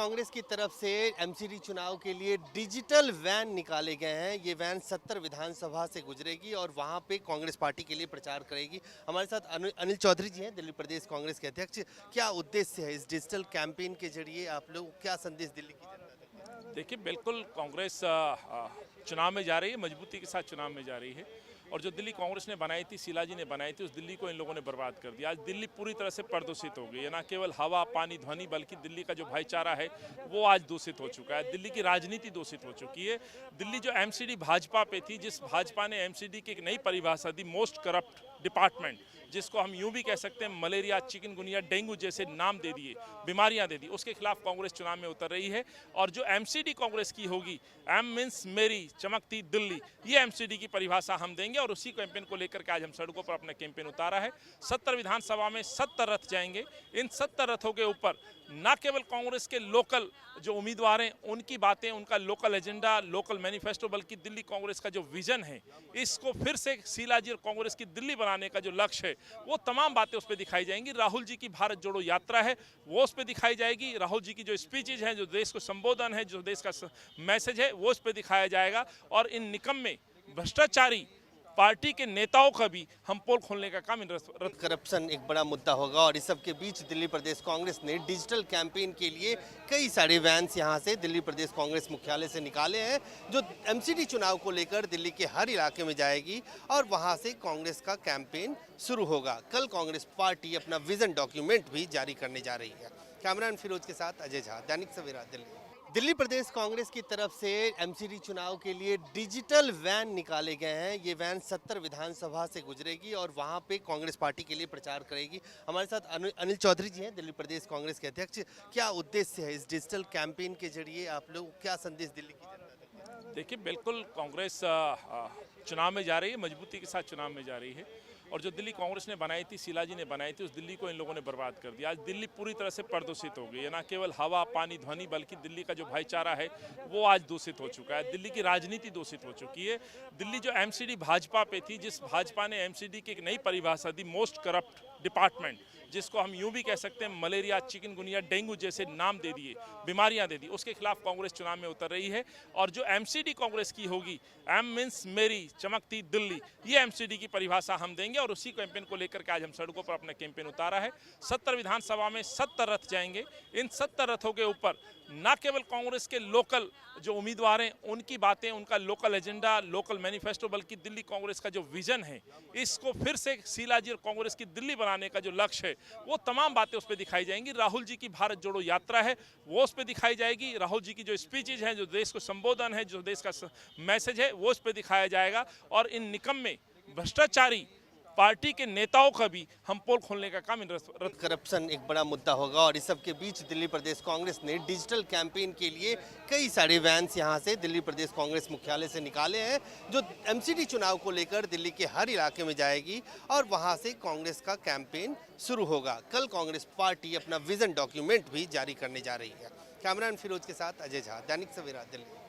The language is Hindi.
कांग्रेस की तरफ से एमसीडी चुनाव के लिए डिजिटल वैन निकाले गए हैं। ये वैन 70 विधानसभा से गुजरेगी और वहां पे कांग्रेस पार्टी के लिए प्रचार करेगी। हमारे साथ अनिल चौधरी जी हैं, दिल्ली प्रदेश कांग्रेस के अध्यक्ष। क्या उद्देश्य है इस डिजिटल कैंपेन के जरिए, आप लोग क्या संदेश दिल्ली की जनता को? देखिए, बिल्कुल कांग्रेस चुनाव में जा रही है, मजबूती के साथ चुनाव में जा रही है। और जो दिल्ली कांग्रेस ने बनाई थी, शीला जी ने बनाई थी, उस दिल्ली को इन लोगों ने बर्बाद कर दिया। आज दिल्ली पूरी तरह से प्रदूषित हो गई है। न केवल हवा, पानी, ध्वनि, बल्कि दिल्ली का जो भाईचारा है वो आज दूषित हो चुका है। दिल्ली की राजनीति दूषित हो चुकी है। दिल्ली जो एमसीडी भाजपा पे थी, जिस भाजपा ने एमसीडी की एक नई परिभाषा दी, मोस्ट करप्ट डिपार्टमेंट, जिसको हम यूं भी कह सकते हैं मलेरिया, चिकनगुनिया, डेंगू जैसे नाम दे दिए, बीमारियां दे दी, उसके खिलाफ कांग्रेस चुनाव में उतर रही है। और जो एमसीडी कांग्रेस की होगी, एम मीन्स मेरी चमकती दिल्ली, ये एमसीडी की परिभाषा हम देंगे। और उसी कैंपेन को लेकर के आज हम सड़कों पर अपना कैंपेन उतारा है। 70 विधानसभा में 70 रथ जाएंगे। इन 70 रथों के ऊपर न केवल कांग्रेस के लोकल जो उम्मीदवार हैं उनकी बातें, उनका लोकल एजेंडा, लोकल मैनिफेस्टो, बल्कि दिल्ली कांग्रेस का जो विजन है, इसको फिर से शीला जी और कांग्रेस की दिल्ली बनाने का जो लक्ष्य है, वो तमाम बातें उस पर दिखाई जाएंगी। राहुल जी की भारत जोड़ो यात्रा है, वो उस पर दिखाई जाएगी। राहुल जी की जो स्पीचेज हैं, जो देश को संबोधन है, जो देश का मैसेज है, वो उस पर दिखाया जाएगा। और इन निकम्मे भ्रष्टाचारी पार्टी के नेताओं का भी हम पोल खोलने का काम करप्शन एक बड़ा मुद्दा होगा। और इस सब के बीच दिल्ली प्रदेश कांग्रेस ने डिजिटल कैंपेन के लिए कई सारे वैन्स यहां से दिल्ली प्रदेश कांग्रेस मुख्यालय से निकाले हैं, जो एमसीडी चुनाव को लेकर दिल्ली के हर इलाके में जाएगी और वहां से कांग्रेस का कैंपेन शुरू होगा। कल कांग्रेस पार्टी अपना विजन डॉक्यूमेंट भी जारी करने जा रही है। कैमरामैन फिरोज के साथ अजय झा, दैनिक सवेरा, दिल्ली। दिल्ली प्रदेश कांग्रेस की तरफ से एमसीडी चुनाव के लिए डिजिटल वैन निकाले गए हैं। ये वैन 70 विधानसभा से गुजरेगी और वहां पे कांग्रेस पार्टी के लिए प्रचार करेगी। हमारे साथ अनिल चौधरी जी हैं, दिल्ली प्रदेश कांग्रेस के अध्यक्ष। क्या उद्देश्य है इस डिजिटल कैंपेन के जरिए, आप लोग क्या संदेश दिल्ली की जनता को? देखिए, बिल्कुल कांग्रेस चुनाव में जा रही है, मजबूती के साथ चुनाव में जा रही है। और जो दिल्ली कांग्रेस ने बनाई थी, शीला जी ने बनाई थी, उस दिल्ली को इन लोगों ने बर्बाद कर दिया। आज दिल्ली पूरी तरह से प्रदूषित हो गई है। न केवल हवा, पानी, ध्वनि, बल्कि दिल्ली का जो भाईचारा है वो आज दूषित हो चुका है। दिल्ली की राजनीति दूषित हो चुकी है। दिल्ली जो एमसीडी भाजपा पे थी, जिस भाजपा ने एमसीडी की एक नई परिभाषा दी, मोस्ट करप्ट डिपार्टमेंट, जिसको हम यूं भी कह सकते हैं मलेरिया, चिकनगुनिया, डेंगू जैसे नाम दे दिए, बीमारियां दे दी, उसके खिलाफ कांग्रेस चुनाव में उतर रही है। और जो एमसीडी कांग्रेस की होगी, एम मीन्स मेरी चमकती दिल्ली, ये एमसीडी की परिभाषा हम देंगे। और उसी कैंपेन को लेकर के आज हम सड़कों पर अपना कैंपेन उतारा है। 70 विधानसभा में 70 रथ जाएंगे। इन 70 रथों के ऊपर न केवल कांग्रेस के लोकल जो उम्मीदवार हैं उनकी बातें, उनका लोकल एजेंडा, लोकल मैनिफेस्टो, बल्कि दिल्ली कांग्रेस का जो विजन है, इसको फिर से शीला जी और कांग्रेस की दिल्ली बनाने का जो लक्ष्य है, वो तमाम बातें उस पर दिखाई जाएंगी। राहुल जी की भारत जोड़ो यात्रा है, वो उस पर दिखाई जाएगी। राहुल जी की जो स्पीचेज हैं, जो देश को संबोधन है, जो देश का मैसेज है, वो उस पर दिखाया जाएगा। और इन निकम्मे भ्रष्टाचारी पार्टी के नेताओं का भी हम पोल खोलने का काम करप्शन एक बड़ा मुद्दा होगा। और इस सब के बीच दिल्ली प्रदेश कांग्रेस ने डिजिटल कैंपेन के लिए कई सारे वैन्स यहां से दिल्ली प्रदेश कांग्रेस मुख्यालय से निकाले हैं, जो एमसीडी चुनाव को लेकर दिल्ली के हर इलाके में जाएगी और वहां से कांग्रेस का कैंपेन शुरू होगा। कल कांग्रेस पार्टी अपना विजन डॉक्यूमेंट भी जारी करने जा रही है। कैमरामैन फिरोज के साथ अजय झा, दैनिक सवेरा, दिल्ली।